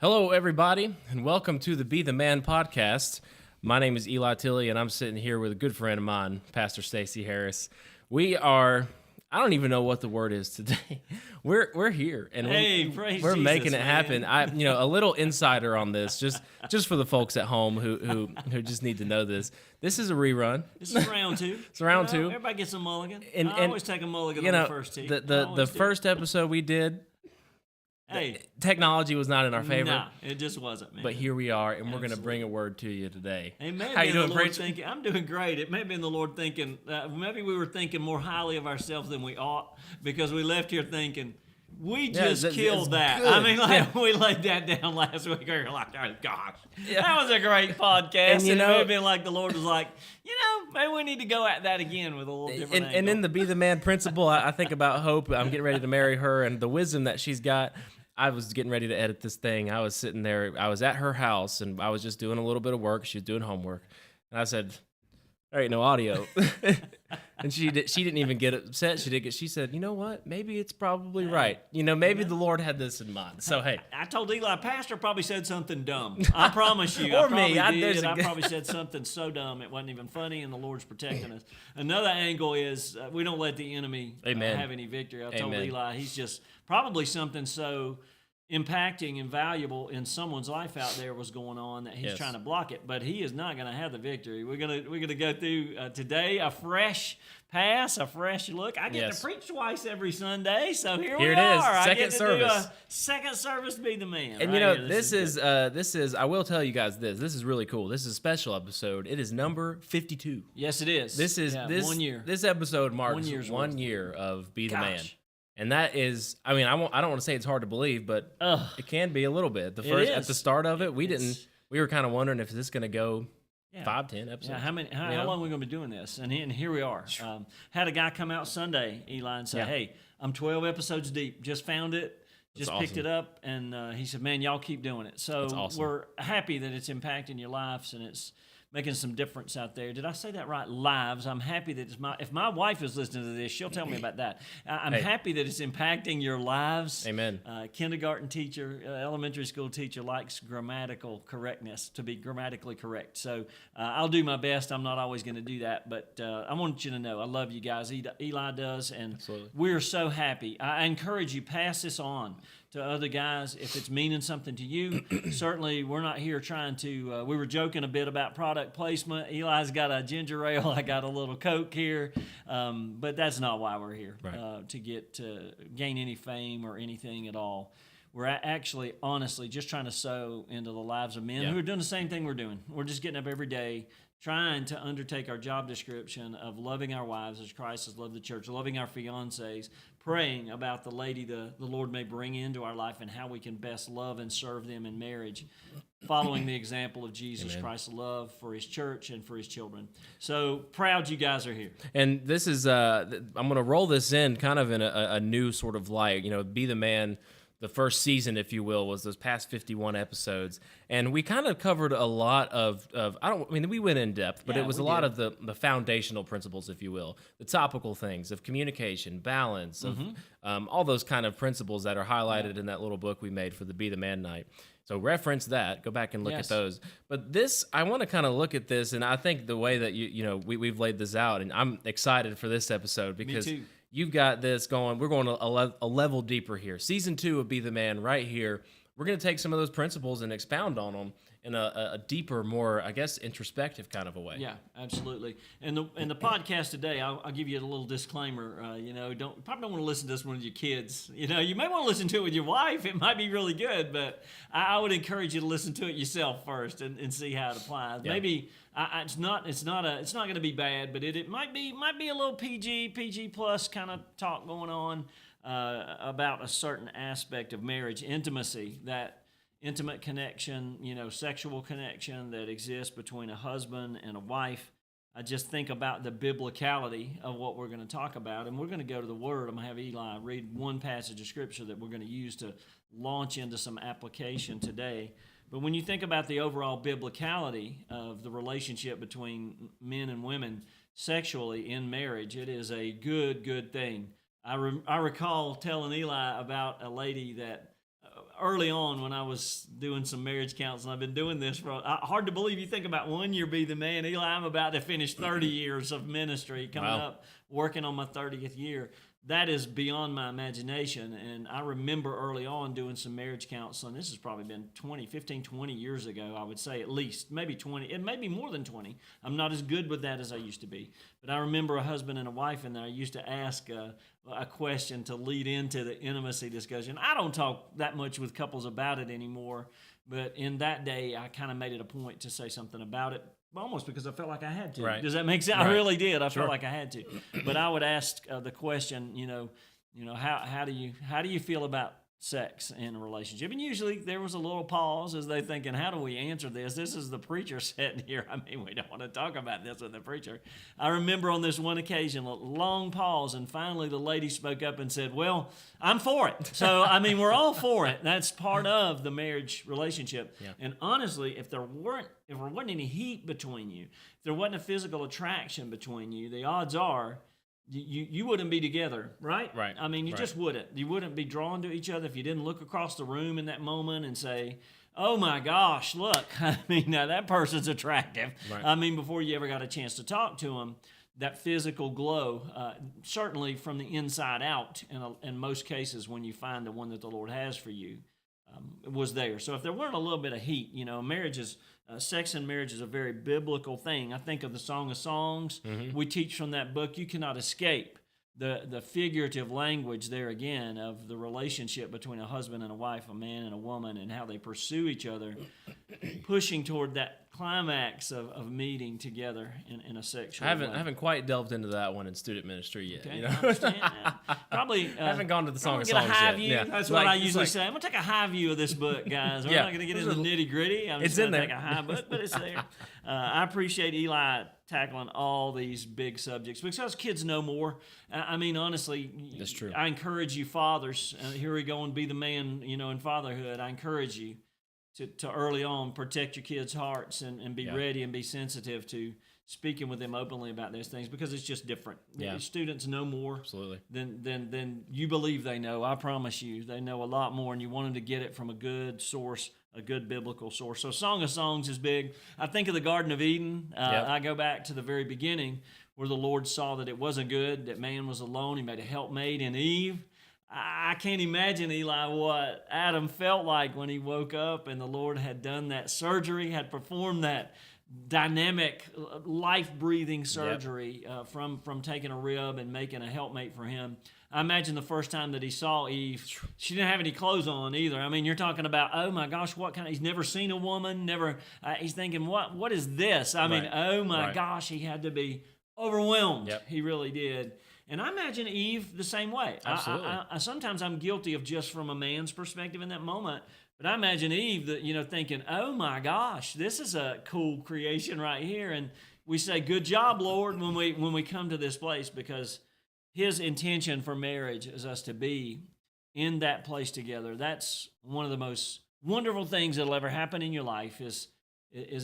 Hello, everybody, and welcome to the Be the Man podcast. My name is Eli Tilley, and I'm sitting here with a good friend of mine, Pastor Stacey Harris. I don't even know what the word is today. We're here, and praise we're Jesus, making it man. happen. A little insider on this, just for the folks at home who just need to know this. This is a rerun. This is round two. It's round two. Everybody gets a mulligan. And I always take a mulligan on the first tee. The first episode we did, technology was not in our favor. No, it just wasn't, man. But here we are, and we're going to bring a word to you today. It may have How been you doing, the Lord preacher? thinking, I'm doing great. It may have been the Lord thinking, maybe we were thinking more highly of ourselves than we ought, because we left here thinking, we just killed that. Good. I mean, we laid that down last week. We were like, oh, gosh, that was a great podcast. And it may have been like the Lord was like, maybe we need to go at that again with a little different angle. And in the Be the Man principle, I think about Hope. I'm getting ready to marry her, and the wisdom that she's got. I was getting ready to edit this thing. I was sitting there. I was at her house, and I was just doing a little bit of work. She was doing homework, and I said, "There ain't no audio." And she didn't even get upset. She said, "You know what? Maybe it's probably right. Maybe the Lord had this in mind." So hey, I told Eli, Pastor probably said something dumb. I promise you. Or I probably me. did. I probably said something so dumb it wasn't even funny, and the Lord's protecting us. Another angle is we don't let the enemy have any victory. I told Eli he's just probably something so impacting and valuable in someone's life out there was going on that he's trying to block it, but he is not going to have the victory. We're gonna go through today a fresh pass, a fresh look. I get to preach twice every Sunday, so here we it are. is. Second I get to service. do a second service. Be the man. And right this is. I will tell you guys this. This is really cool. This is a special episode. It is number 52. Yes, it is. This is 1 year. This episode marks 1 year of Be the Man. And that is, I don't want to say it's hard to believe, but it can be a little bit. At the start of it, we were kind of wondering if this is going to go 5, 10 episodes. Yeah, how long are we going to be doing this? And here we are. Had a guy come out Sunday, Eli, and say, hey, I'm 12 episodes deep. Just found it. Just picked it up. And he said, man, y'all keep doing it. So we're happy that it's impacting your lives and it's making some difference out there. Did I say that right? Lives. I'm happy that if my wife is listening to this, she'll tell me about that. I'm happy that it's impacting your lives. Amen. Kindergarten teacher, elementary school teacher likes grammatical correctness, to be grammatically correct. So I'll do my best. I'm not always going to do that, but I want you to know I love you guys. Eli does, and we're so happy. I encourage you, pass this on to other guys if it's meaning something to you. Certainly, we're not here trying to, we were joking a bit about product placement. Eli's got a ginger ale. I got a little Coke here. But that's not why we're here, to gain any fame or anything at all. We're actually, honestly, just trying to sow into the lives of men who are doing the same thing we're doing. We're just getting up every day, trying to undertake our job description of loving our wives as Christ has loved the church, loving our fiancés, praying about the lady the Lord may bring into our life and how we can best love and serve them in marriage, following the example of Jesus Christ's love for his church and for his children. So proud you guys are here. And this is, I'm going to roll this in kind of in a new sort of light. Be the Man. The first season, if you will, was those past 51 episodes. And we kind of covered a lot of we went in depth, but it was a lot of the foundational principles, if you will, the topical things of communication, balance, of all those kind of principles that are highlighted in that little book we made for the Be the Man night. So reference that, go back and look at those. But this, I want to kind of look at this, and I think the way that we've laid this out, and I'm excited for this episode because you've got this going. We're going a level deeper here. Season 2 of Be the Man right here. We're going to take some of those principles and expound on them in a deeper, more, I guess, introspective kind of a way. Yeah, absolutely. And the podcast today, I'll give you a little disclaimer. Probably don't want to listen to this one with your kids. You may want to listen to it with your wife. It might be really good, but I would encourage you to listen to it yourself first and see how it applies. Yeah. Maybe it's not going to be bad, but it might be a little PG plus kind of talk going on about a certain aspect of marriage, intimacy, that intimate connection, sexual connection that exists between a husband and a wife. I just think about the biblicality of what we're going to talk about, and we're going to go to the Word. I'm going to have Eli read one passage of Scripture that we're going to use to launch into some application today. But when you think about the overall biblicality of the relationship between men and women sexually in marriage, it is a good thing. I recall telling Eli about a lady that early on when I was doing some marriage counseling, I've been doing this for hard to believe. You think about 1 year be the man. Eli, I'm about to finish 30 years of ministry coming up, working on my 30th year. That is beyond my imagination. And I remember early on doing some marriage counseling. This has probably been 20 years ago, I would say, at least. Maybe 20. It may be more than 20. I'm not as good with that as I used to be. But I remember a husband and a wife in there. I used to ask a question to lead into the intimacy discussion. I don't talk that much with couples about it anymore. But in that day, I kind of made it a point to say something about it. Almost because I felt like I had to. Right. Does that make sense? Right. I really did. I Sure. felt like I had to. But I would ask the question, how do you feel about sex in a relationship? And usually there was a little pause as they thinking, how do we answer this? This is the preacher sitting here. I mean, we don't want to talk about this with the preacher. I remember on this one occasion, a long pause, and finally the lady spoke up and said, well, I'm for it. So, I mean, we're all for it. That's part of the marriage relationship. Yeah. And honestly, if there wasn't any heat between you, if there wasn't a physical attraction between you, the odds are you wouldn't be together, right? Right. I mean, you Right. just wouldn't. You wouldn't be drawn to each other if you didn't look across the room in that moment and say, oh my gosh, look, I mean, now that person's attractive. Right. I mean, before you ever got a chance to talk to them, that physical glow, certainly from the inside out, in most cases when you find the one that the Lord has for you, was there. So if there weren't a little bit of heat, sex in marriage is a very biblical thing. I think of the Song of Songs. Mm-hmm. We teach from that book, you cannot escape the figurative language there again of the relationship between a husband and a wife, a man and a woman, and how they pursue each other, pushing toward that climax of meeting together in a sexual I way. haven't quite delved into that one in student ministry yet. Okay, You know? I understand that. Probably I haven't gone to the Song of get a Songs high yet. view. Yeah. That's Like, what I it's usually like- say. I'm gonna take a high view of this book, guys. We're Yeah. not gonna get into the nitty gritty. I'm It's just in gonna there. take a high book, but it's there. I appreciate Eli tackling all these big subjects because kids know more. I mean, honestly, That's true. I encourage you, fathers. Here we go and be the man, in fatherhood. I encourage you to early on protect your kids' hearts and be ready and be sensitive to speaking with them openly about those things because it's just different. Yeah. Students know more Absolutely. than you believe they know. I promise you, they know a lot more, and you want them to get it from a good source, a good biblical source. So Song of Songs is big. I think of the Garden of Eden. I go back to the very beginning where the Lord saw that it wasn't good, that man was alone. He made a helpmate in Eve. I can't imagine, Eli, what Adam felt like when he woke up and the Lord had done that surgery, had performed that dynamic, life-breathing surgery from taking a rib and making a helpmate for him. I imagine the first time that he saw Eve, she didn't have any clothes on either. I mean, you're talking about, oh my gosh, he's never seen a woman, he's thinking, what is this? I mean, oh my gosh, he had to be overwhelmed. Yep. He really did. And I imagine Eve the same way. Absolutely. Sometimes I'm guilty of just from a man's perspective in that moment. But I imagine Eve, thinking, oh my gosh, this is a cool creation right here. And we say, good job, Lord, when we come to this place, because his intention for marriage is us to be in that place together. That's one of the most wonderful things that'll ever happen in your life is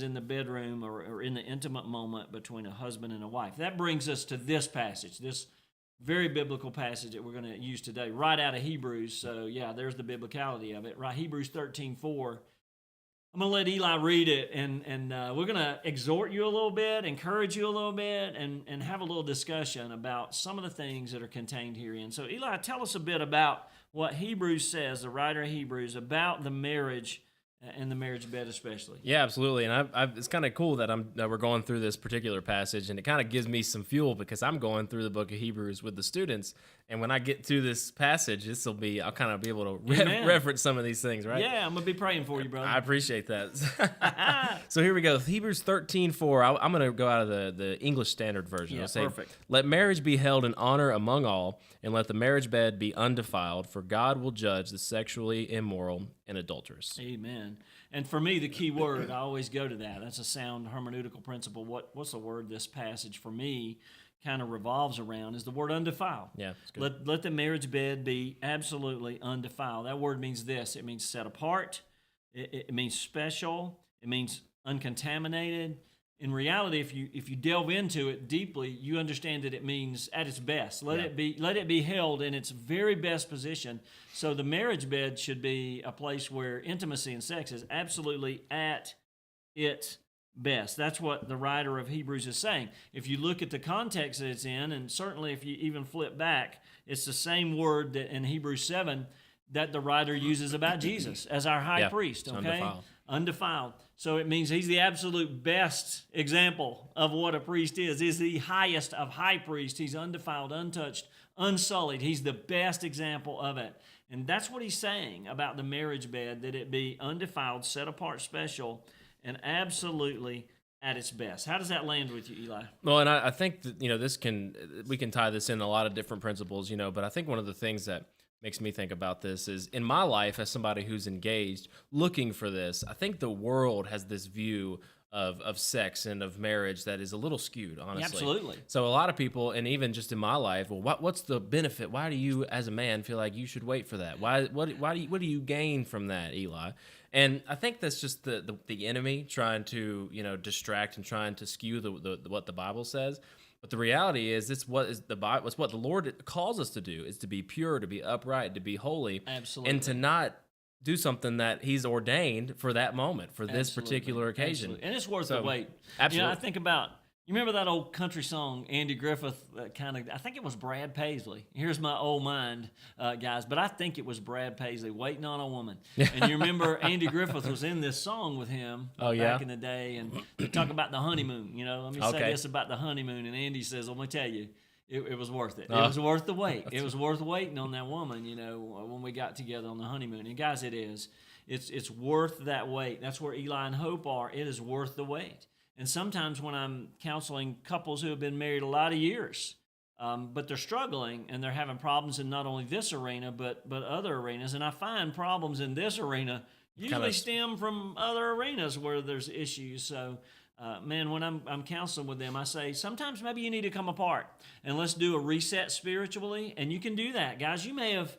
in the bedroom or in the intimate moment between a husband and a wife. That brings us to this passage, this very biblical passage that we're going to use today, right out of Hebrews. So, yeah, there's the biblicality of it, right? Hebrews 13:4. I'm going to let Eli read it, and we're going to exhort you a little bit, encourage you a little bit, and have a little discussion about some of the things that are contained herein. So, Eli, tell us a bit about what Hebrews says, the writer of Hebrews, about the marriage and the marriage bed especially. Yeah, absolutely. And it's kind of cool that we're going through this particular passage, and it kind of gives me some fuel because I'm going through the book of Hebrews with the students. And when I get to this passage, I'll kind of be able to reference some of these things, right? Yeah, I'm going to be praying for you, brother. I appreciate that. So here we go. Hebrews 13:4. I'm going to go out of the English Standard Version. Yeah, I'll say, perfect. let marriage be held in honor among all, and let the marriage bed be undefiled, for God will judge the sexually immoral and adulterous. Amen. And for me, the key word, I always go to that. That's a sound hermeneutical principle. What's the word this passage for me kind of revolves around is the word undefiled. Yeah, it's good. Let the marriage bed be absolutely undefiled. That word means this. It means set apart. It means special. It means uncontaminated. in reality, if you delve into it deeply, you understand that it means at its best. Let it be held in its very best position. So the marriage bed should be a place where intimacy and sex is absolutely at its best. That's what the writer of Hebrews is saying. If you look at the context that it's in, and certainly if you even flip back, it's the same word that in Hebrews 7 that the writer uses about Jesus as our high priest, okay? Undefiled. Undefiled. So it means he's the absolute best example of what a priest is. He's the highest of high priests. He's undefiled, untouched, unsullied. He's the best example of it. And that's what he's saying about the marriage bed, that it be undefiled, set apart, special, and absolutely at its best. How does that land with you, Eli? Well, and I think that, we can tie this in a lot of different principles, but I think one of the things that makes me think about this is in my life as somebody who's engaged, looking for this, I think the world has this view of sex and of marriage that is a little skewed, honestly. Absolutely. So a lot of people, and even just in my life, well, what's the benefit? Why do you, as a man, feel like you should wait for that? What do you gain from that, Eli? And I think that's just the enemy trying to distract and trying to skew what the Bible says. But the reality is, it's what the Lord calls us to do, is to be pure, to be upright, to be holy, Absolutely. and to not do something that He's ordained for that moment, for this Absolutely. particular occasion. Absolutely. And it's worth the wait. Absolutely. I think about, you remember that old country song, Andy Griffith, I think it was Brad Paisley. Here's my old mind, guys, but I think it was Brad Paisley, Waiting on a Woman. And you remember Andy Griffith was in this song with him back in the day, and they talk about the honeymoon. Let me say this about the honeymoon, and Andy says, let me tell you, it was worth it. It was worth the wait. It was worth waiting on that woman, when we got together on the honeymoon. And guys, it is. It's worth that wait. That's where Eli and Hope are. It is worth the wait. And sometimes when I'm counseling couples who have been married a lot of years, but they're struggling and they're having problems in not only this arena, but other arenas. And I find problems in this arena usually stem from other arenas where there's issues. So, when I'm counseling with them, I say, sometimes maybe you need to come apart and let's do a reset spiritually. And you can do that. Guys, you may have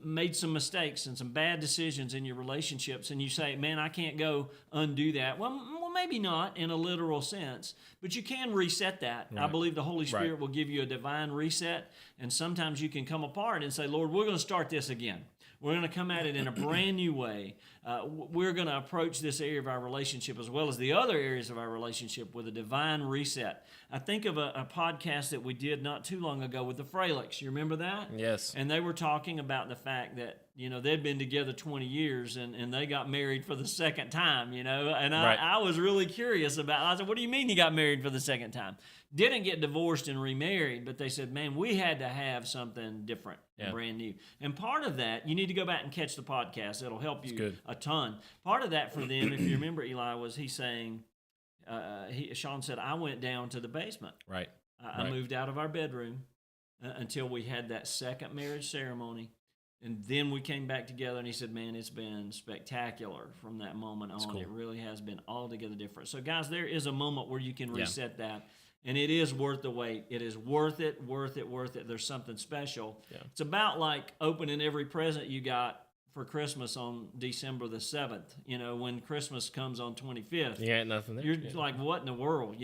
made some mistakes and some bad decisions in your relationships, and you say, man, I can't go undo that. Well, maybe not in a literal sense, but you can reset that. Right. I believe the Holy Spirit will give you a divine reset, and sometimes you can come apart and say, Lord, we're going to start this again. We're going to come at it in a brand new way. We're going to approach this area of our relationship as well as the other areas of our relationship with a divine reset. I think of a podcast that we did not too long ago with the Freliks. You remember that? Yes. And they were talking about the fact that, they'd been together 20 years and they got married for the second time, and I was really curious I said, what do you mean you got married for the second time? Didn't get divorced and remarried, but they said, man, we had to have something different and brand new. And part of that, you need to go back and catch the podcast. It'll help you a ton. Part of that for them, if you remember, Eli, was he saying, Sean said, I went down to the basement. Right. I moved out of our bedroom until we had that second marriage ceremony. And then we came back together, and he said, man, it's been spectacular from that moment on. Cool. It really has been altogether different. So, guys, there is a moment where you can reset that. And it is worth the wait. It is worth it, worth it, worth it. There's something special. Yeah. It's about like opening every present you got for Christmas on December the 7th. When Christmas comes on 25th. You ain't nothing there. You're like, what in the world?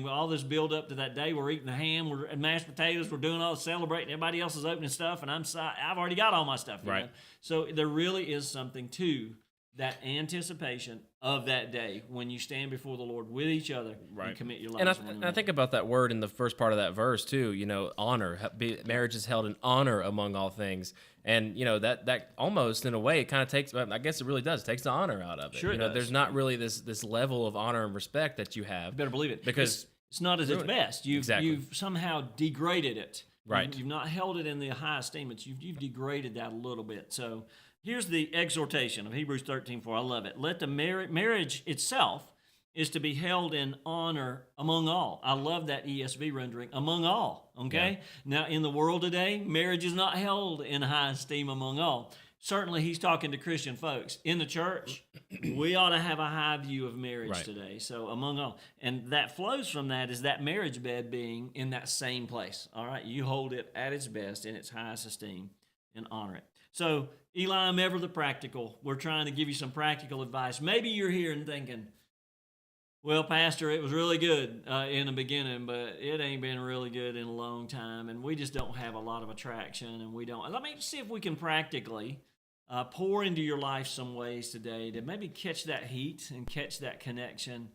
All this build up to that day, we're eating the ham, we're and mashed potatoes, we're doing all the celebrating. Everybody else is opening stuff, and I've already got all my stuff. Right. So there really is something to that anticipation of that day when you stand before the Lord with each other and commit your lives. And I think about that word in the first part of that verse too. Honor. Marriage is held in honor among all things, and that almost in a way it kind of takes. I guess it really does takes the honor out of it. Sure, there's not really this level of honor and respect that you have. You better believe it, because it's not at its best. You've somehow degraded it. Right. You've not held it in the high esteem. You've degraded that a little bit. So. Here's the exhortation of Hebrews 13:4. I love it. Let the marriage itself is to be held in honor among all. I love that ESV rendering, among all, okay? Yeah. Now, in the world today, marriage is not held in high esteem among all. Certainly, he's talking to Christian folks. In the church, we ought to have a high view of marriage today, so among all. And that flows from that is that marriage bed being in that same place, all right? You hold it at its best, in its highest esteem, and honor it. So, Eli, I'm ever the practical. We're trying to give you some practical advice. Maybe you're here and thinking, Well, Pastor, it was really good in the beginning, but it ain't been really good in a long time, and we just don't have a lot of attraction, and we don't. Let me see if we can practically pour into your life some ways today to maybe catch that heat and catch that connection,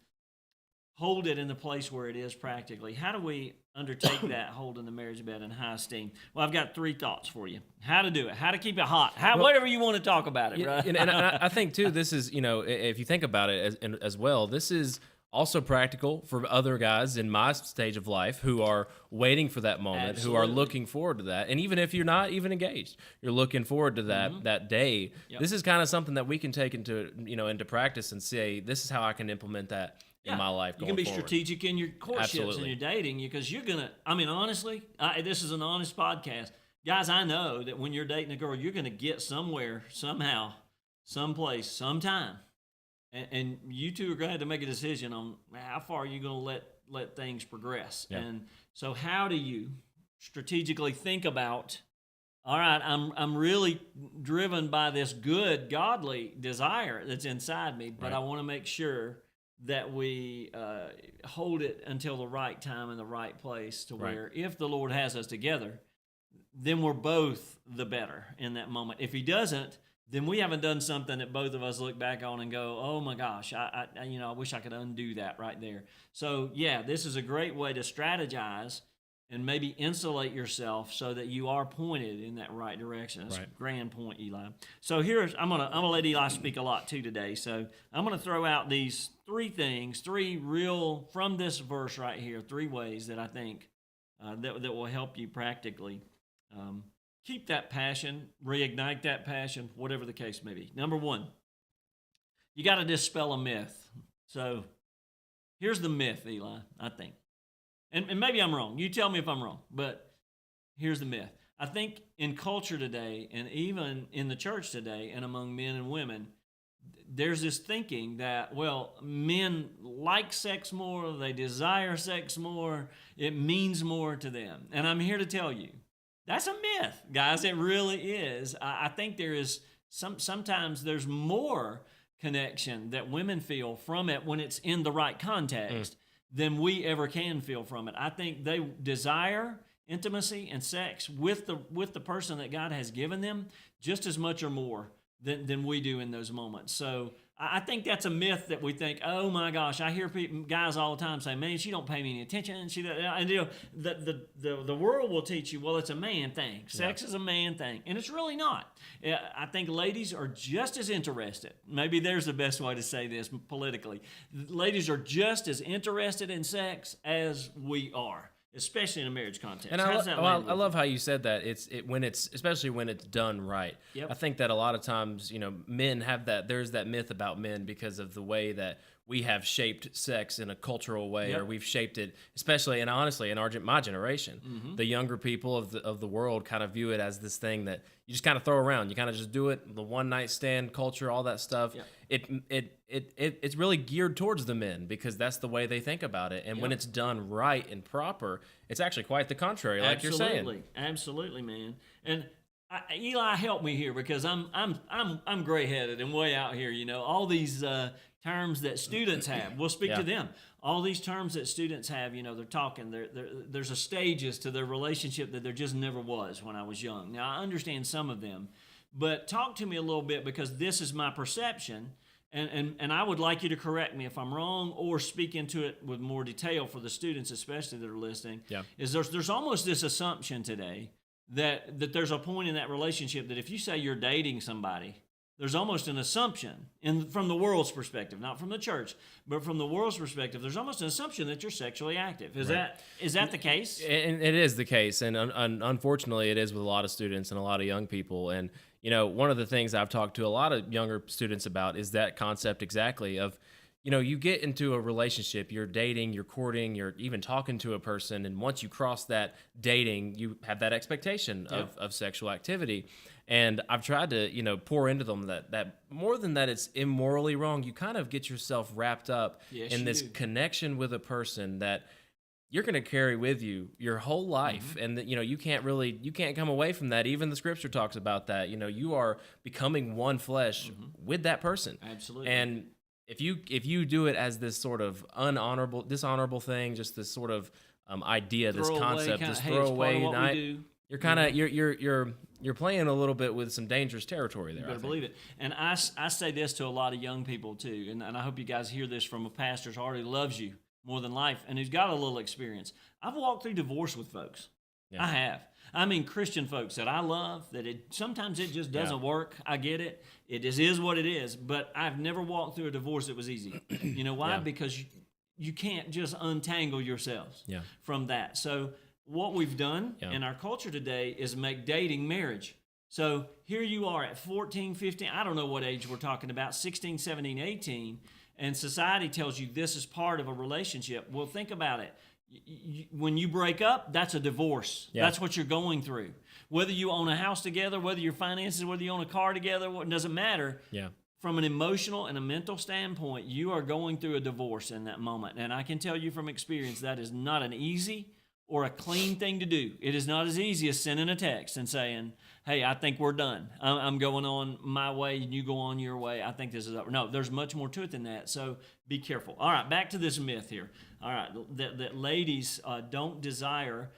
hold it in the place where it is practically. How do we undertake that, holding the marriage bed in high esteem? Well, I've got 3 thoughts for you. How to do it, how to keep it hot, whatever you want to talk about it, right? And I think, too, this is, if you think about it as well, this is also practical for other guys in my stage of life who are waiting for that moment, Absolutely. who are looking forward to that. And even if you're not even engaged, you're looking forward to that day. Yep. This is kind of something that we can take into practice and say, this is how I can implement that in my life going You can be forward. strategic in your courtships Absolutely. and your dating, because you're going to, honestly, this is an honest podcast. Guys, I know that when you're dating a girl, you're going to get somewhere, somehow, someplace, sometime. And you two are going to have to make a decision on how far you're going to let things progress. Yeah. And so how do you strategically think about, all right, I'm really driven by this good, godly desire that's inside me, but Right. I want to make sure that we hold it until the right time and the right place to Right. where if the Lord has us together, then we're both the better in that moment. If he doesn't, then we haven't done something that both of us look back on and go, oh my gosh, I wish I could undo that right there. So yeah, this is a great way to strategize and maybe insulate yourself so that you are pointed in that right direction. That's Right. a grand point, Eli. So I'm gonna let Eli speak a lot too today. So I'm gonna throw out these 3 things, 3 real from this verse right here, 3 ways that I think that will help you practically keep that passion, reignite that passion, whatever the case may be. Number 1, you got to dispel a myth. So here's the myth, Eli, I think. And maybe I'm wrong. You tell me if I'm wrong, but here's the myth. I think in culture today, and even in the church today, and among men and women, there's this thinking that, well, men like sex more, they desire sex more, it means more to them. And I'm here to tell you, that's a myth, guys. It really is. I think there is sometimes there's more connection that women feel from it when it's in the right context than we ever can feel from it. I think they desire intimacy and sex with the person that God has given them just as much or more than we do in those moments. So I think that's a myth that we think, oh my gosh, I hear guys all the time say, man, she don't pay me any attention. And the world will teach you, well, it's a man thing. Sex is a man thing. And it's really not. I think ladies are just as interested. Maybe there's the best way to say this politically. Ladies are just as interested in sex as we are, especially in a marriage context. And I love how you said that. Especially when it's done right. Yep. I think that a lot of times, men have that. There's that myth about men because of the way that we have shaped sex in a cultural way, Yep. or we've shaped it, especially and honestly in my generation. Mm-hmm. The younger people of the world kind of view it as this thing that you just kind of throw around. You kind of just do it. The one night stand culture, all that stuff. Yep. It's really geared towards the men because that's the way they think about it. And when it's done right and proper, it's actually quite the contrary, like you're saying. Absolutely, man. And Eli, help me here because I'm gray-headed and way out here. All these terms that students have. We'll speak to them. All these terms that students have. They're talking. There's a stages to their relationship that there just never was when I was young. Now I understand some of them, but talk to me a little bit because this is my perception. And I would like you to correct me if I'm wrong or speak into it with more detail for the students, especially that are listening. Yeah. Is there's almost this assumption today that there's a point in that relationship that if you say you're dating somebody, there's almost an assumption, from the world's perspective, not from the church, but from the world's perspective, there's almost an assumption that you're sexually active. Is that the case? And it is the case, and unfortunately, it is with a lot of students and a lot of young people. And one of the things I've talked to a lot of younger students about is that concept exactly of, you get into a relationship, you're dating, you're courting, you're even talking to a person, and once you cross that dating, you have that expectation of sexual activity. And I've tried to, pour into them that more than that it's immorally wrong, you kind of get yourself wrapped up in this connection with a person that you're going to carry with you your whole life. And that, you can't come away from that. Even the scripture talks about that. You are becoming one flesh with that person. Absolutely. And if you do it as this sort of dishonorable thing, just this sort of idea, this concept, this throwaway night, you're kind of you're playing a little bit with some dangerous territory there. You better believe it. And I say this to a lot of young people too, and I hope you guys hear this from a pastor's heart who loves you more than life and who's got a little experience. I've walked through divorce with folks. Yeah. I have. I mean, Christian folks that I love, that sometimes it just doesn't work. I get it. It just is what it is. But I've never walked through a divorce that was easy. You know why? Because you can't just untangle yourselves from that. So what we've done in our culture today is make dating marriage. So here you are at 14, 15, I don't know what age we're talking about, 16, 17, 18, and society tells you this is part of a relationship. Well, think about it. When you break up, that's a divorce. Yeah. That's what you're going through. Whether you own a house together, whether your finances, whether you own a car together, it doesn't matter. Yeah. From an emotional and a mental standpoint, you are going through a divorce in that moment. And I can tell you from experience, that is not an easy or a clean thing to do. It is not as easy as sending a text and saying, hey, I think we're done. I'm going on my way and you go on your way. I think this is over. No, there's much more to it than that. So be careful. All right, back to this myth here. All right, that ladies don't desire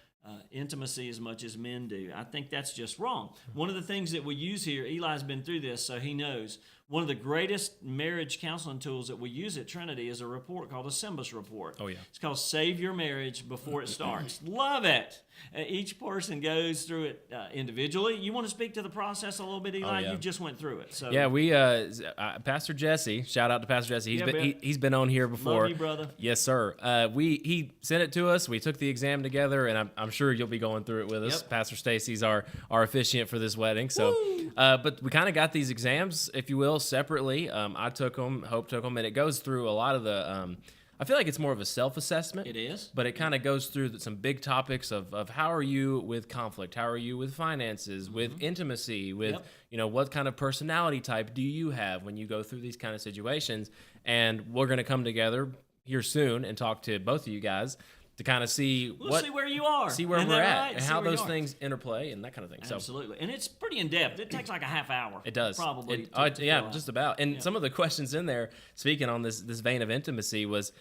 intimacy as much as men do. I think that's just wrong. One of the things that we use here, Eli's been through this, so he knows. One of the greatest marriage counseling tools that we use at Trinity is a report called a SYMBIS report. Oh, yeah. It's called Save Your Marriage Before It Starts. Love it. Each person goes through it individually. You want to speak to the process a little bit, Eli? Oh, yeah. You just went through it. So yeah, we Pastor Jesse, shout out to Pastor Jesse. He's been on here before. Love you, brother. Yes, sir. He sent it to us. We took the exam together, and I'm sure you'll be going through it with us. Yep. Pastor Stacey's our officiant for this wedding. So, but we kind of got these exams, if you will, separately. I took them, Hope took them, and it goes through a lot of the I feel like it's more of a self-assessment. It is. But it kind of goes through some big topics of how are you with conflict? How are you with finances, with intimacy, with, what kind of personality type do you have when you go through these kind of situations? And we're going to come together here soon and talk to both of you guys to kind of see see where you are. See where we're at and how those things interplay and that kind of thing. Absolutely. And it's pretty in-depth. It takes like a half hour. It does. Probably. Just about. And some of the questions in there, speaking on this vein of intimacy, was,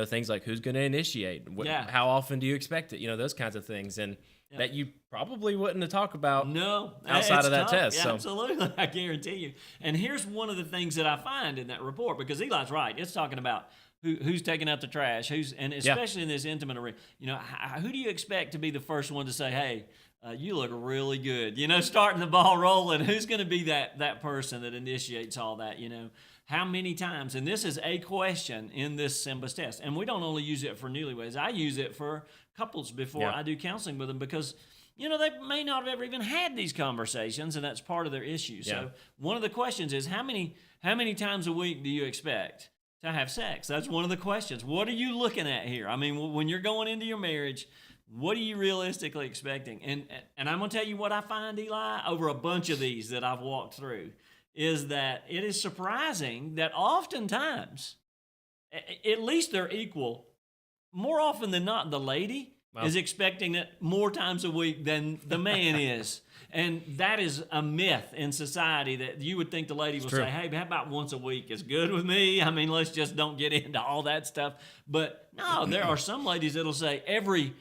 things like who's going to initiate? How often do you expect it? Those kinds of things. And that you probably wouldn't have talked about outside of that test. Yeah, absolutely. I guarantee you. And here's one of the things that I find in that report, because Eli's right. It's talking about who's taking out the trash, and especially in this intimate arena. Who do you expect to be the first one to say, hey, you look really good, starting the ball rolling? Who's going to be that person that initiates all that, How many times? And this is a question in this SYMBIS test. And we don't only use it for newlyweds. I use it for couples before I do counseling with them, because they may not have ever even had these conversations, and that's part of their issue. Yeah. So one of the questions is, how many times a week do you expect to have sex? That's one of the questions. What are you looking at here? I mean, when you're going into your marriage, what are you realistically expecting? And I'm going to tell you what I find, Eli, over a bunch of these that I've walked through, is that it is surprising that oftentimes, at least they're equal, more often than not, the lady is expecting it more times a week than the man is. And that is a myth in society, that you would think the lady will say, hey, how about once a week is good with me? I mean, let's just don't get into all that stuff. But no, there are some ladies that'll say every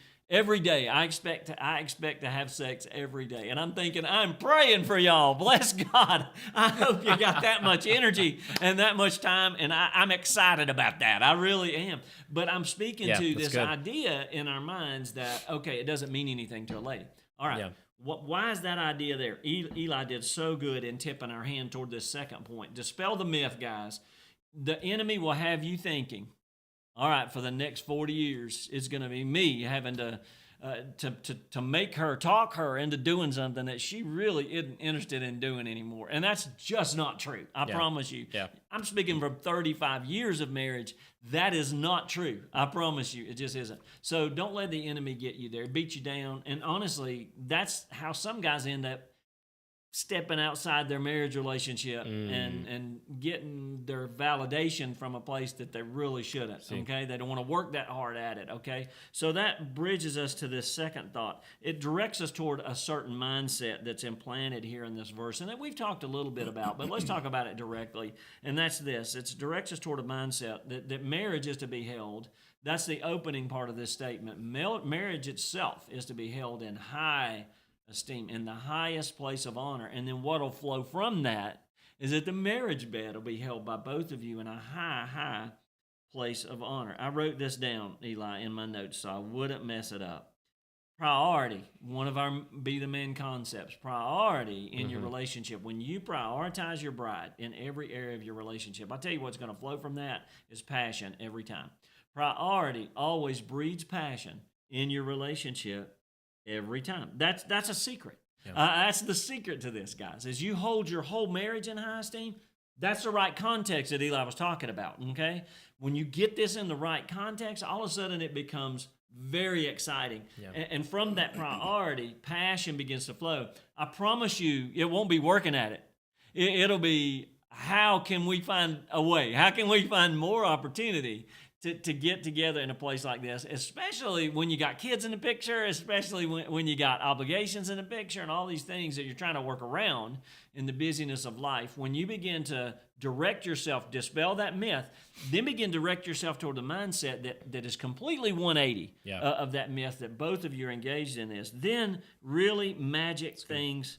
day, I expect to have sex every day. And I'm thinking, I'm praying for y'all. Bless God. I hope you got that much energy and that much time. And I'm excited about that. I really am. But I'm speaking to this idea in our minds that, okay, it doesn't mean anything to a lady. All right. Yeah. Why is that idea there? Eli did so good in tipping our hand toward this second point. Dispel the myth, guys. The enemy will have you thinking, all right, for the next 40 years, it's going to be me having to make her, talk her into doing something that she really isn't interested in doing anymore. And that's just not true. I promise you. Yeah. I'm speaking from 35 years of marriage. That is not true. I promise you. It just isn't. So don't let the enemy get you there, beat you down. And honestly, that's how some guys end up stepping outside their marriage relationship and getting their validation from a place that they really shouldn't, okay? They don't want to work that hard at it, okay? So that bridges us to this second thought. It directs us toward a certain mindset that's implanted here in this verse, and that we've talked a little bit about, but let's talk about it directly, and that's this. It directs us toward a mindset that marriage is to be held. That's the opening part of this statement. Marriage itself is to be held in high esteem, in the highest place of honor. And then what will flow from that is that the marriage bed will be held by both of you in a high place of honor. I wrote this down, Eli, in my notes so I wouldn't mess it up. Priority, one of our Be the Man concepts. Priority in your relationship. When you prioritize your bride in every area of your relationship, I'll tell you what's going to flow from that is passion every time. Priority always breeds passion in your relationship every time. That's a secret. Yeah. That's the secret to this, guys. As you hold your whole marriage in high esteem, that's the right context that Eli was talking about, okay? When you get this in the right context, all of a sudden it becomes very exciting. Yeah. And from that priority, passion begins to flow. I promise you, it won't be working at it. It'll be, how can we find a way? How can we find more opportunity to get together in a place like this, especially when you got kids in the picture, especially when you got obligations in the picture and all these things that you're trying to work around in the busyness of life. When you begin to direct yourself, dispel that myth, then begin to direct yourself toward the mindset that is completely 180 of that myth that both of you are engaged in this, then really magic things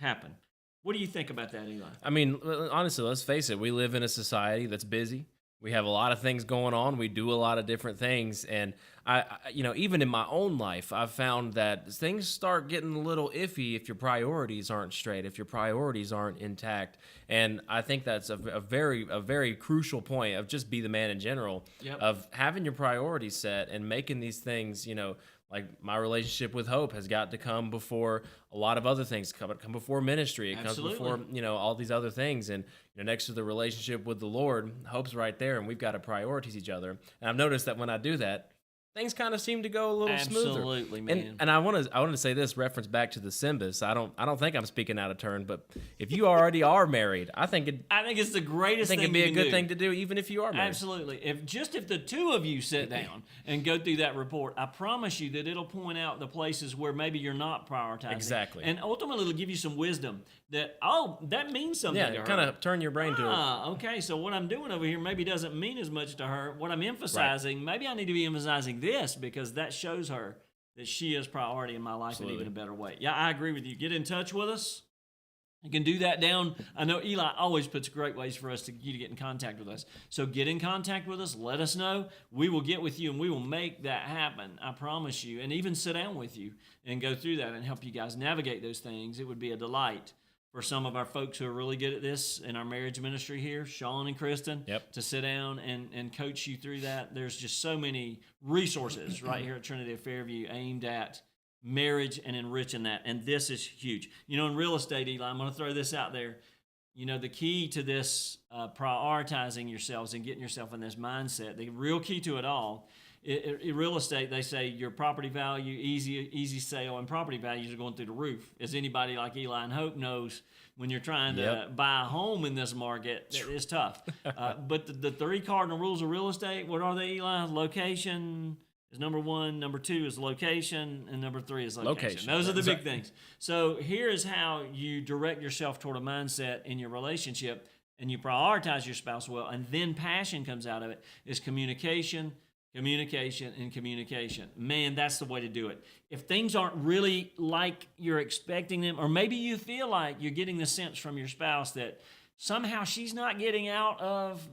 happen. What do you think about that, Eli? I mean, honestly, let's face it. We live in a society that's busy. We have a lot of things going on. We do a lot of different things. And I even in my own life, I've found that things start getting a little iffy if your priorities aren't straight, if your priorities aren't intact. And I think that's a very crucial point of just Be the Man in general, of having your priorities set and making these things, like my relationship with Hope has got to come before a lot of other things, come before ministry. It comes before, all these other things. And next to the relationship with the Lord, Hope's right there, and we've got to prioritize each other. And I've noticed that when I do that, things kind of seem to go a little smoother. Absolutely, man. And I want to say this, reference back to the Simbas. I don't think I'm speaking out of turn, but if you already are married, I think it's the greatest thing. I think it'd be a good thing to do, even if you are married. Absolutely. If the two of you sit down and go through that report, I promise you that it'll point out the places where maybe you're not prioritizing. Exactly. And ultimately, it'll give you some wisdom that that means something to her. Yeah, kind of turn your brain to it. Okay, so what I'm doing over here maybe doesn't mean as much to her. What I'm emphasizing, maybe I need to be emphasizing this because that shows her that she is priority in my life in even a better way. Yeah, I agree with you. Get in touch with us. You can do that down. I know Eli always puts great ways for you to get in contact with us. So get in contact with us. Let us know. We will get with you and we will make that happen. I promise you. And even sit down with you and go through that and help you guys navigate those things. It would be a delight for some of our folks who are really good at this in our marriage ministry here, Sean and Kristen, to sit down and coach you through that. There's just so many resources right here at Trinity of Fairview aimed at marriage and enriching that. And this is huge. In real estate, Eli, I'm going to throw this out there. The key to this prioritizing yourselves and getting yourself in this mindset, the real key to it all, in real estate, they say your property value, easy sale, and property values are going through the roof. As anybody like Eli and Hope knows, when you're trying to buy a home in this market, it's tough. But the three cardinal rules of real estate, what are they, Eli? Location is number one, number two is location, and number three is location. Those are the big things. So here is how you direct yourself toward a mindset in your relationship, and you prioritize your spouse well, and then passion comes out of it, is communication, and communication. Man, that's the way to do it. If things aren't really like you're expecting them, or maybe you feel like you're getting the sense from your spouse that somehow she's not getting out of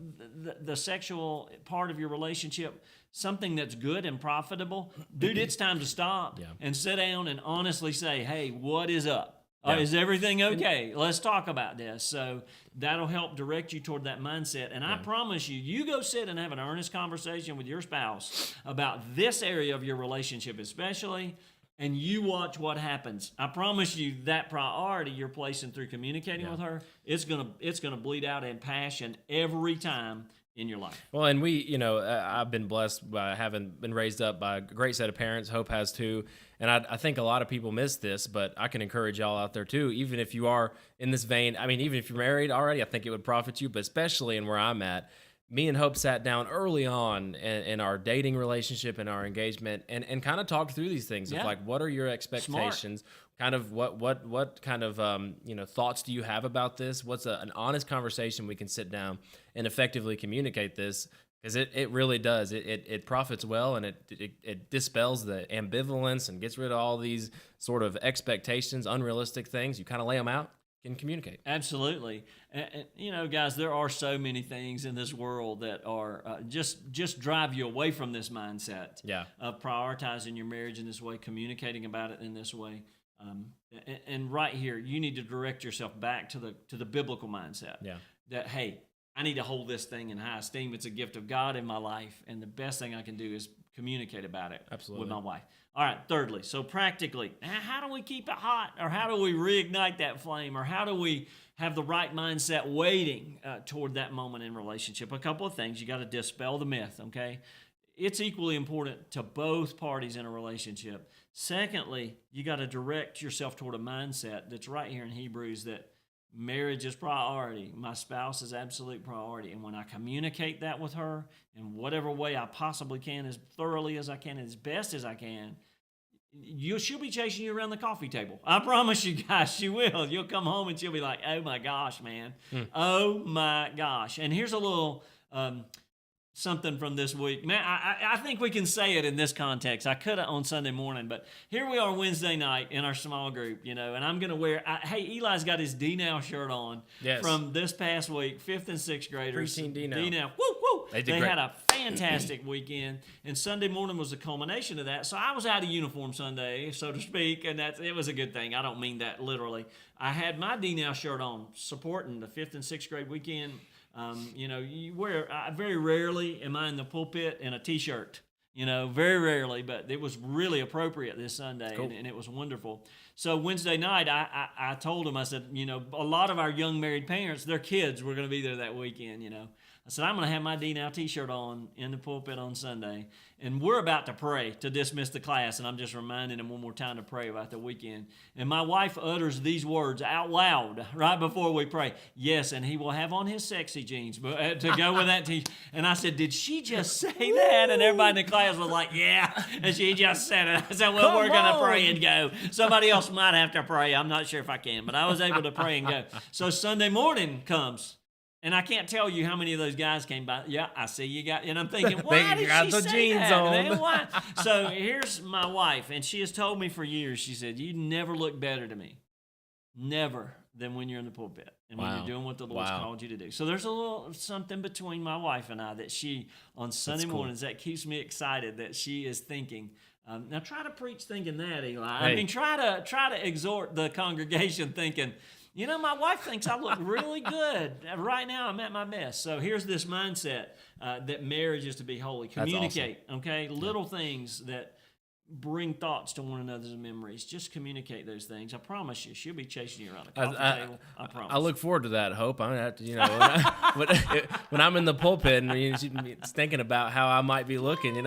the sexual part of your relationship something that's good and profitable, dude, it's time to stop and sit down and honestly say, hey, what is up? Is everything okay? Let's talk about this. So that'll help direct you toward that mindset. And I promise you, you go sit and have an earnest conversation with your spouse about this area of your relationship especially, and you watch what happens. I promise you that priority you're placing through communicating with her, it's gonna bleed out in passion every time in your life. Well, and I've been blessed by having been raised up by a great set of parents. Hope has too. And I think a lot of people miss this, but I can encourage y'all out there too, even if you are in this vein. I mean, even if you're married already, I think it would profit you, but especially in where I'm at, me and Hope sat down early on in our dating relationship and our engagement and kind of talked through these things of Yeah. like, what are your expectations? Kind of what kind of thoughts do you have about this? What's an honest conversation we can sit down and effectively communicate this? Because it really does. It profits well, and it dispels the ambivalence and gets rid of all these sort of expectations, unrealistic things. You kind of lay them out and communicate. Absolutely. And, guys, there are so many things in this world that are just drive you away from this mindset of prioritizing your marriage in this way, communicating about it in this way. And right here, you need to direct yourself back to the biblical mindset. Yeah. That, hey, I need to hold this thing in high esteem. It's a gift of God in my life, and the best thing I can do is communicate about it with my wife. All right, thirdly, so practically, how do we keep it hot, or how do we reignite that flame, or how do we have the right mindset waiting toward that moment in relationship? A couple of things. You got to dispel the myth, okay? It's equally important to both parties in a relationship. Secondly, you got to direct yourself toward a mindset that's right here in Hebrews, that marriage is priority. My spouse is absolute priority. And when I communicate that with her in whatever way I possibly can, as thoroughly as I can, as best as I can, she'll be chasing you around the coffee table. I promise you guys, she will. You'll come home and she'll be like, oh my gosh, man. Oh my gosh. And here's a little something from this week. Man, I think we can say it in this context. I could have on Sunday morning, but here we are Wednesday night in our small group, and I'm going to wear, hey, Eli's got his D-Now shirt on from this past week, 5th and 6th graders. Preteen D-Now. D-Now. Woo, woo. They great. had a fantastic weekend, and Sunday morning was the culmination of that. So I was out of uniform Sunday, so to speak, and it was a good thing. I don't mean that literally. I had my D-Now shirt on, supporting the 5th and 6th grade weekend. You wear, very rarely am I in the pulpit in a t-shirt, very rarely, but it was really appropriate this Sunday. Cool. and it was wonderful. So Wednesday night, I told them, I said, a lot of our young married parents, their kids were going to be there that weekend, I said, I'm going to have my D-Now t-shirt on in the pulpit on Sunday, and we're about to pray to dismiss the class, and I'm just reminding them one more time to pray about the weekend. And my wife utters these words out loud right before we pray. Yes, and he will have on his sexy jeans to go with that t-shirt. And I said, did she just say that? And everybody in the class was like, yeah, and she just said it. I said, well, we're going to pray and go. Somebody else might have to pray. I'm not sure if I can, but I was able to pray and go. So Sunday morning comes. And I can't tell you how many of those guys came by. Yeah, I see you got, and I'm thinking, why did she say jeans that? on. Man, why? So here's my wife, and she has told me for years, she said, you never look better to me, never, than when you're in the pulpit and when you're doing what the Lord's called you to do. So there's a little something between my wife and I that she, on Sunday mornings, that keeps me excited that she is thinking. Now try to preach thinking that, Eli. Hey. I mean, try to exhort the congregation thinking, my wife thinks I look really good. Right now, I'm at my best. So here's this mindset that marriage is to be holy. Communicate, awesome. Okay? Little things that bring thoughts to one another's memories. Just communicate those things. I promise you, she'll be chasing you around the coffee table. I promise. I look forward to that, Hope. I'm gonna have to, when I'm in the pulpit and she's thinking about how I might be looking,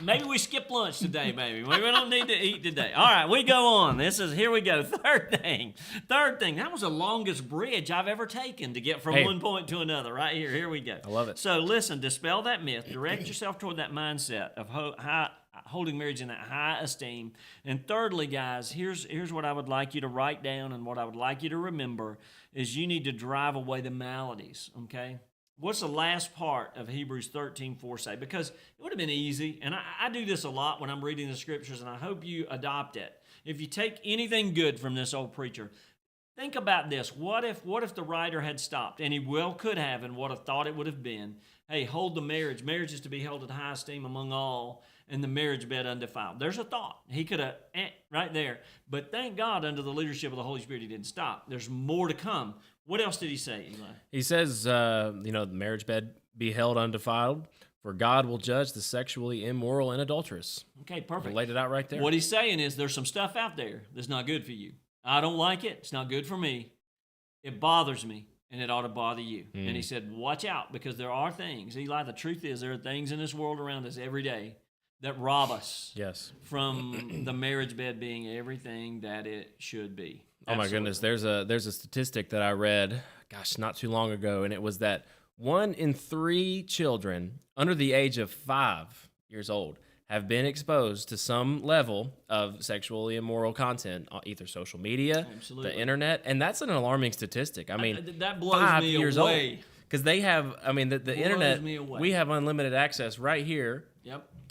Maybe we skip lunch today, maybe. Maybe we don't need to eat today. All right, we go on. Here we go. Third thing. That was the longest bridge I've ever taken to get from one point to another. Right here. Here we go. I love it. So listen, dispel that myth. Direct yourself toward that mindset of holding marriage in that high esteem. And thirdly, guys, here's what I would like you to write down, and what I would like you to remember is you need to drive away the maladies, okay? What's the last part of Hebrews 13:4 say? Because it would have been easy, and I do this a lot when I'm reading the scriptures, and I hope you adopt it. If you take anything good from this old preacher, think about this. What if the writer had stopped, and he well could have, and what a thought it would have been. Hey, hold the marriage. Marriage is to be held in high esteem among all, and the marriage bed undefiled. There's a thought. He could have, right there. But thank God, under the leadership of the Holy Spirit, he didn't stop. There's more to come. What else did he say, Eli? He says, the marriage bed be held undefiled, for God will judge the sexually immoral and adulterous. Okay, perfect. He laid it out right there. What he's saying is there's some stuff out there that's not good for you. I don't like it. It's not good for me. It bothers me. and it ought to bother you. And he said, watch out, because there are things. Eli, the truth is, there are things in this world around us every day that rob us from the marriage bed being everything that it should be. Oh my goodness, there's a statistic that I read, not too long ago, and it was that 1 in 3 children under the age of 5 years old have been exposed to some level of sexually immoral content on either social media, the internet, and that's an alarming statistic. I mean, that blows 5 me years away. old, because they have, the internet, we have unlimited access right here.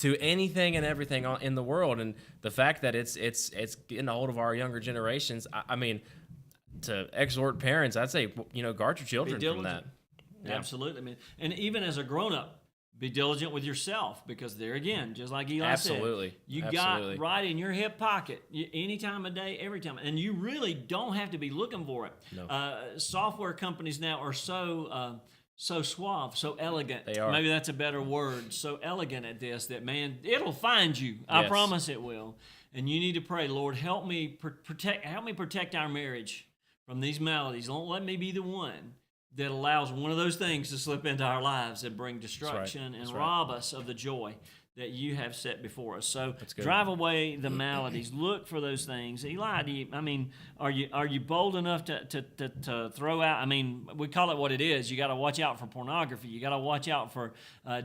To anything and everything in the world, and the fact that it's getting a hold of our younger generations. I mean, to exhort parents, I'd say, guard your children from that. Yeah. Absolutely, man. And even as a grown-up, be diligent with yourself, because there again, just like Eli said, you got right in your hip pocket any time of day, every time, and you really don't have to be looking for it. No. Software companies now are so suave, so elegant. They are. Maybe that's a better word. So elegant at this that, man, it'll find you. I promise it will. And you need to pray, Lord, help me protect our marriage from these maladies. Don't let me be the one that allows one of those things to slip into our lives and bring destruction and rob us of the joy that you have set before us. So drive away the maladies. Look for those things. Eli, are you bold enough to throw out? I mean, we call it what it is. You got to watch out for pornography. You got to watch out for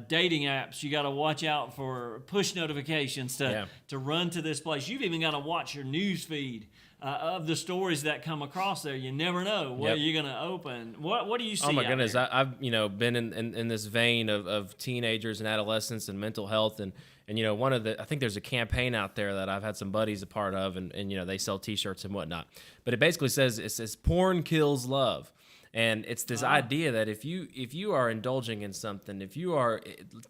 dating apps. You got to watch out for push notifications to run to this place. You've even got to watch your news feed of the stories that come across there. You never know what you're going to open. What do you see? Oh my goodness, I've been in this vein of teenagers and adolescents and mental health, and I think there's a campaign out there that I've had some buddies a part of, and they sell T-shirts and whatnot. But it basically says porn kills love. And it's this idea that if you are indulging in something, if you are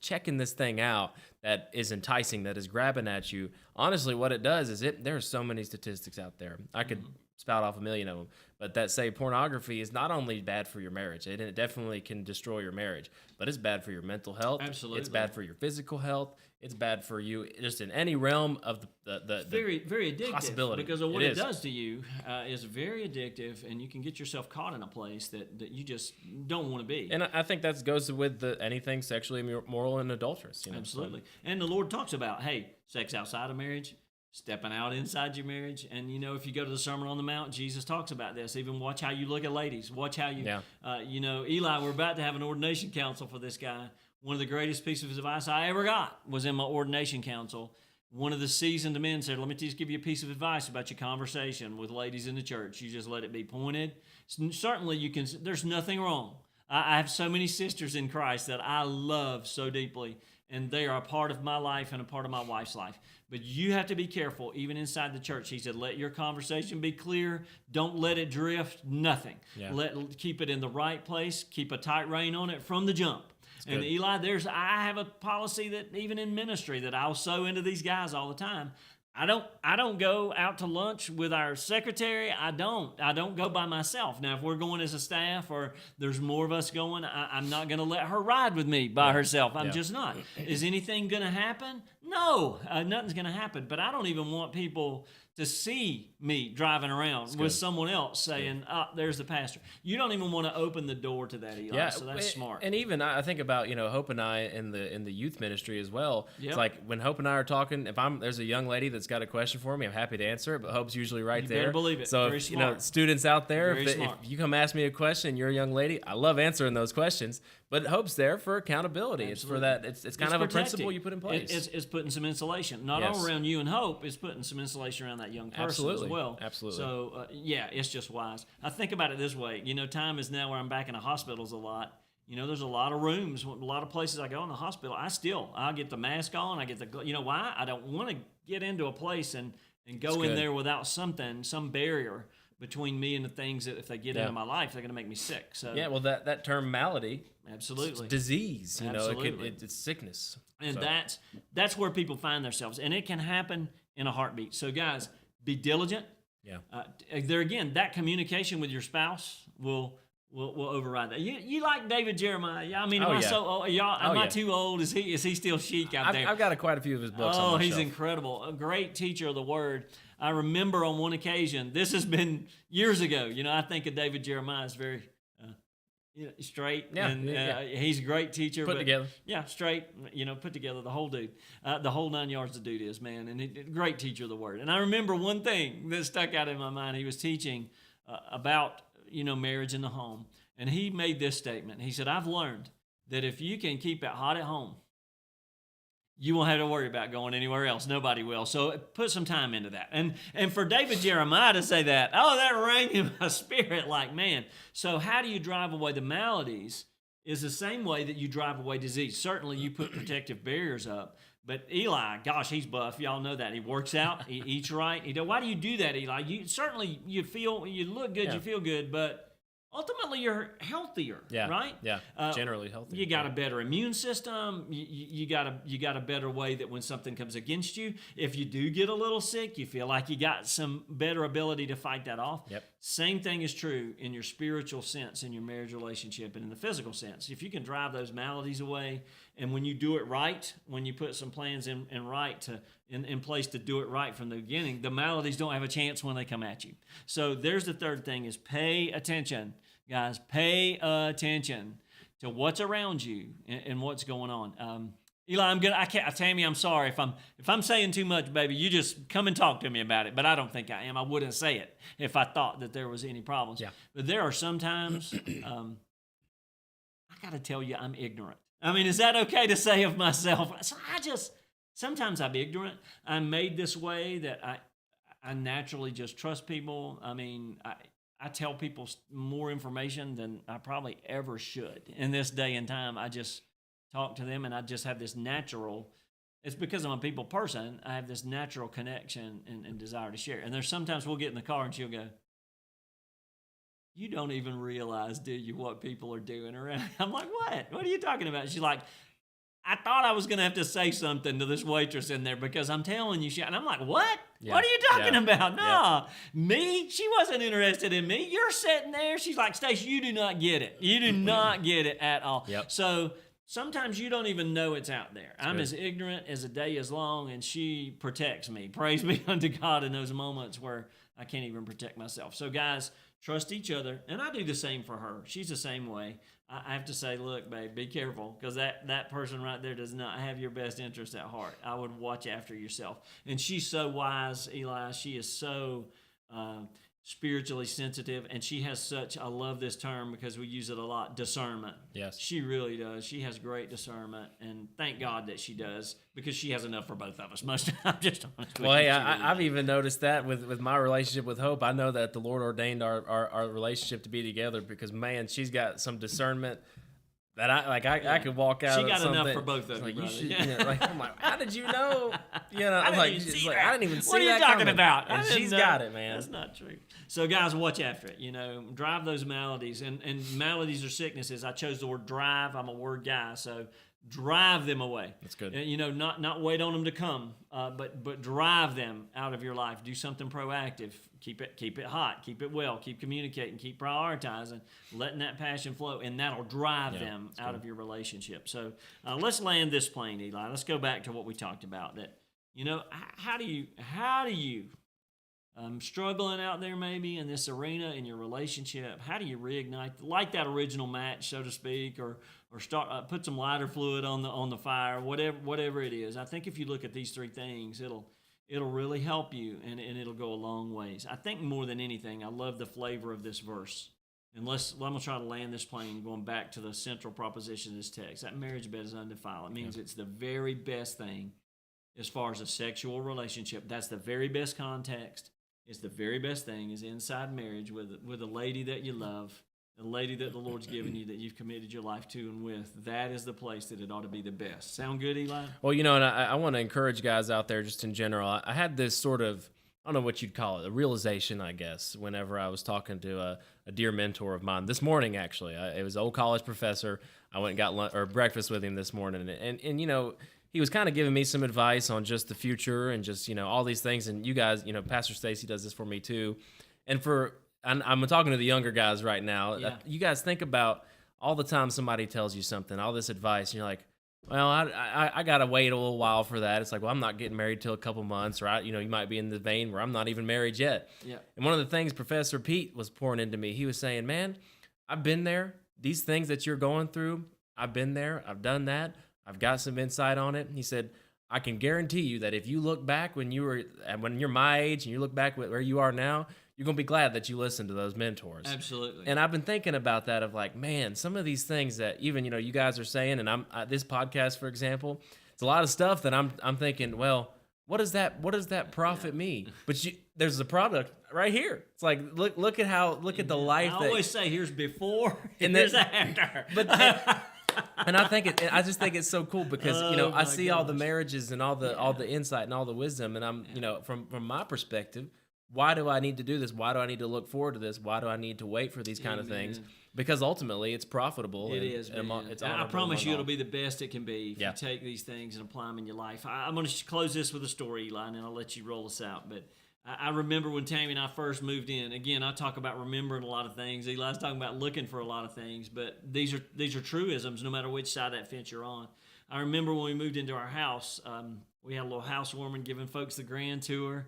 checking this thing out that is enticing, that is grabbing at you, honestly, what it does is there are so many statistics out there. I could spout off a million of them, but that say pornography is not only bad for your marriage, it definitely can destroy your marriage, but it's bad for your mental health. Absolutely. It's bad for your physical health. It's bad for you just in any realm of the very, very addictive possibility. Because of what it does to you is very addictive, and you can get yourself caught in a place that you just don't want to be. And I think that goes with anything sexually immoral and adulterous. Absolutely. And the Lord talks about, hey, sex outside of marriage, stepping out inside your marriage. And, if you go to the Sermon on the Mount, Jesus talks about this. Even watch how you look at ladies. Watch how you, Eli, we're about to have an ordination council for this guy. One of the greatest pieces of advice I ever got was in my ordination council. One of the seasoned men said, let me just give you a piece of advice about your conversation with ladies in the church. You just let it be pointed. Certainly, there's nothing wrong. I have so many sisters in Christ that I love so deeply, and they are a part of my life and a part of my wife's life. But you have to be careful, even inside the church. He said, let your conversation be clear. Don't let it drift, nothing. Yeah. Keep it in the right place. Keep a tight rein on it from the jump. And Eli, I have a policy that even in ministry that I'll sow into these guys all the time. I don't go out to lunch with our secretary. I don't go by myself. Now, if we're going as a staff or there's more of us going, I'm not going to let her ride with me by herself. I'm just not. Is anything going to happen? No, nothing's going to happen. But I don't even want people to see me driving around with someone else saying, there's the pastor. You don't even want to open the door to that, Eli, so that's smart. And even I think about, Hope and I in the youth ministry as well. Yep. It's like when Hope and I are talking, if there's a young lady that's got a question for me, I'm happy to answer it, but Hope's usually right there. You better believe it. So, Very smart. Students out there, if you come ask me a question and you're a young lady, I love answering those questions, but Hope's there for accountability. Absolutely. It's for that. It's kind of a principle you put in place. It's putting some insulation, not only around you and Hope, it's putting some insulation around that young person as well. Absolutely. So, it's just wise. I think about it this way. Time is now where I'm back in the hospitals a lot. There's a lot of rooms, a lot of places I go in the hospital. I'll get the mask on. I get why? I don't want to get into a place and go in there without some barrier between me and the things that if they get into my life, they're going to make me sick. So that term malady, absolutely, it's disease. It's sickness, and that's where people find themselves, and it can happen in a heartbeat. So guys, be diligent. Yeah. There again, that communication with your spouse will override that. You like David Jeremiah? I mean, so old? Am I too old? Is he still chic out there? I've got quite a few of his books. Oh, he's incredible. A great teacher of the Word. I remember on one occasion. This has been years ago. I think of David Jeremiah as very straight. Yeah, and yeah. He's a great teacher. Put together. Yeah, straight. Put together, the whole dude, the whole 9 yards. The dude is, man, and great teacher of the word. And I remember one thing that stuck out in my mind. He was teaching about marriage in the home, and he made this statement. He said, "I've learned that if you can keep it hot at home, you won't have to worry about going anywhere else. Nobody will. So put some time into that." And for David Jeremiah to say that, that rang in my spirit like, man. So how do you drive away the maladies is the same way that you drive away disease. Certainly you put protective barriers up. But Eli, gosh, he's buff. Y'all know that. He works out. He eats right. Why do you do that, Eli? You look good, you feel good, but ultimately you're healthier, right? Yeah, generally healthier. You got a better immune system. You got a better way that when something comes against you, if you do get a little sick, you feel like you got some better ability to fight that off. Yep. Same thing is true in your spiritual sense, in your marriage relationship, and in the physical sense. If you can drive those maladies away, and when you do it right, when you put some plans in place to do it right from the beginning, the maladies don't have a chance when they come at you. So there's the third thing is pay attention. Guys, pay attention to what's around you and what's going on. Eli, Tammy, I'm sorry if I'm saying too much, baby. You just come and talk to me about it. But I don't think I am. I wouldn't say it if I thought that there was any problems. Yeah. But there are sometimes I got to tell you, I'm ignorant. I mean, is that okay to say of myself? So sometimes I'm ignorant. I'm made this way that I naturally just trust people. I mean, I tell people more information than I probably ever should. In this day and time, I just talk to them, and I just have this natural, it's because I'm a people person, I have this natural connection and desire to share. And there's sometimes we'll get in the car and she'll go, "You don't even realize, do you, what people are doing around?" I'm like, "What? What are you talking about?" She's like, "I thought I was going to have to say something to this waitress in there because I'm telling you," and I'm like, "What? Yeah. What are you talking about?" Yeah. Me? She wasn't interested in me. You're sitting there. She's like, "Stacey, you do not get it. You do not get it at all." Yep. So sometimes you don't even know it's out there. I'm good. as ignorant as a day is long, and she protects me. Praise be unto God in those moments where I can't even protect myself. So guys, trust each other, and I do the same for her. She's the same way. I have to say, look, babe, be careful, because that person right there does not have your best interest at heart. I would watch after yourself. And she's so wise, Eli. She is so spiritually sensitive, and she has such, I love this term because we use it a lot, discernment. Yes. She really does. She has great discernment, and thank God that she does, because she has enough for both of us. Most I'm just honest with Well, you. hey, She really I've does. even noticed that with my relationship with Hope. I know that the Lord ordained our relationship to be together because, man, she's got some discernment that I could walk out. She of got enough something, for both of you, like, brother. should, I'm like, how did you know? I didn't Like, even see like that. I didn't even see What are you that talking coming. about? I And didn't she's know. got it, man. That's not true. So, guys, watch after it. Drive those maladies. And maladies or sicknesses. I chose the word drive. I'm a word guy. So, drive them away. That's good. Not wait on them to come, but drive them out of your life. Do something proactive. Keep it hot. Keep it well. Keep communicating. Keep prioritizing. Letting that passion flow, and that'll drive them out of your relationship. So let's land this plane, Eli. Let's go back to what we talked about. That how do you struggling out there maybe in this arena in your relationship? How do you reignite like that original match, so to speak, or start put some lighter fluid on the fire, whatever it is? I think if you look at these three things, it'll really help you, and it'll go a long ways. I think more than anything, I love the flavor of this verse. And I'm going to try to land this plane going back to the central proposition of this text. That marriage bed is undefiled. It means it's the very best thing as far as a sexual relationship. That's the very best context. It's the very best thing is inside marriage with a lady that you love, a lady that the Lord's given you, that you've committed your life to and with. That is the place that it ought to be the best. Sound good, Eli? Well, and I want to encourage guys out there just in general. I had this sort of, I don't know what you'd call it, a realization, I guess, whenever I was talking to a dear mentor of mine this morning, actually. It was an old college professor. I went and got breakfast with him this morning, and he was kind of giving me some advice on just the future and just, all these things. And you guys, Pastor Stacey does this for me too. And I'm talking to the younger guys right now. Yeah. You guys think about all the time somebody tells you something, all this advice, and you're like, well, I got to wait a little while for that. It's like, well, I'm not getting married till a couple months, or you might be in the vein where I'm not even married yet. Yeah. And one of the things Professor Pete was pouring into me, he was saying, man, I've been there, these things that you're going through, I've been there, I've done that, I've got some insight on it. He said, I can guarantee you that if you look back when you're my age and you look back where you are now, you're going to be glad that you listened to those mentors. Absolutely. And I've been thinking about that of like, man, some of these things that even, you guys are saying, and this podcast, for example, it's a lot of stuff that I'm thinking, well, what does that profit me? But there's a product right here. It's like, look at the life. I always say, here's before and there's after. But and I just think it's so cool because I see all the marriages and all the insight and all the wisdom, and I'm from my perspective, why do I need to do this? Why do I need to look forward to this? Why do I need to wait for these kind of things? Because ultimately, it's profitable. It is, man. I promise you, it'll be the best it can be if you take these things and apply them in your life. I'm going to close this with a story, Eli, and then I'll let you roll us out. But I remember when Tammy and I first moved in. Again, I talk about remembering a lot of things. Eli's talking about looking for a lot of things. But these are truisms, no matter which side of that fence you're on. I remember when we moved into our house, we had a little housewarming giving folks the grand tour.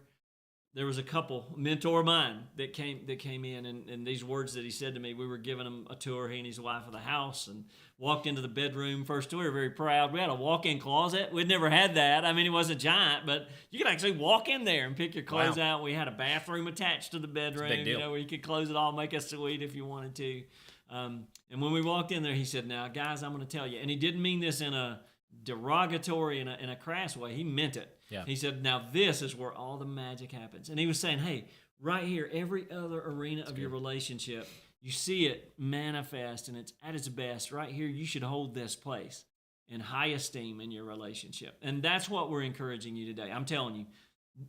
There was a couple, mentor of mine, that came in, and these words that he said to me, we were giving him a tour, he and his wife, of the house, and walked into the bedroom. First tour, we were very proud. We had a walk-in closet. We'd never had that. I mean, it wasn't giant, but you could actually walk in there and pick your clothes out. We had a bathroom attached to the bedroom, big deal. where you could close it all, make a suite if you wanted to. And when we walked in there, he said, now, guys, I'm going to tell you, and he didn't mean this in a derogatory, in a crass way. He meant it. Yeah. He said, now this is where all the magic happens. And he was saying, hey, right here, every other arena of your relationship, you see it manifest and it's at its best. Right here, you should hold this place in high esteem in your relationship. And that's what we're encouraging you today. I'm telling you,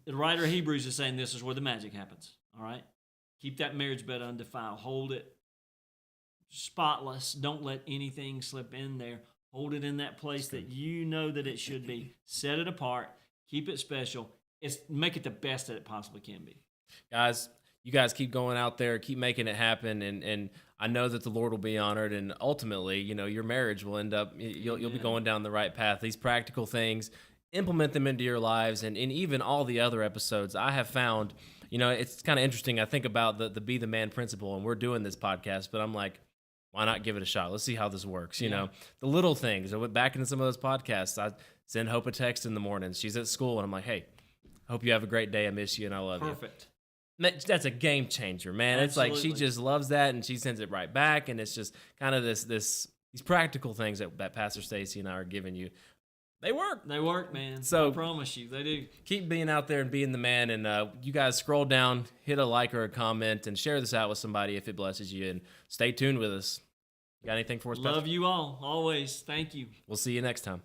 the writer of Hebrews is saying this is where the magic happens. All right? Keep that marriage bed undefiled. Hold it spotless. Don't let anything slip in there. Hold it in that place that you know that it should be. Set it apart. Keep it special. Make it the best that it possibly can be. Guys, you guys keep going out there, keep making it happen, and I know that the Lord will be honored, and ultimately, your marriage will end up, you'll be going down the right path. These practical things, implement them into your lives, and even all the other episodes I have found, it's kind of interesting. I think about the Be the Man principle, and we're doing this podcast, but I'm like, why not give it a shot? Let's see how this works. The little things. I went back into some of those podcasts. I send Hope a text in the morning. She's at school, and I'm like, hey, hope you have a great day. I miss you, and I love you. Perfect. That's a game changer, man. Absolutely. It's like she just loves that, and she sends it right back, and it's just kind of these practical things that Pastor Stacey and I are giving you. They work. They work, man. So I promise you, they do. Keep being out there and being the man, and you guys scroll down, hit a like or a comment, and share this out with somebody if it blesses you, and stay tuned with us. You got anything for us, Pastor? Love you all, always. Thank you. We'll see you next time.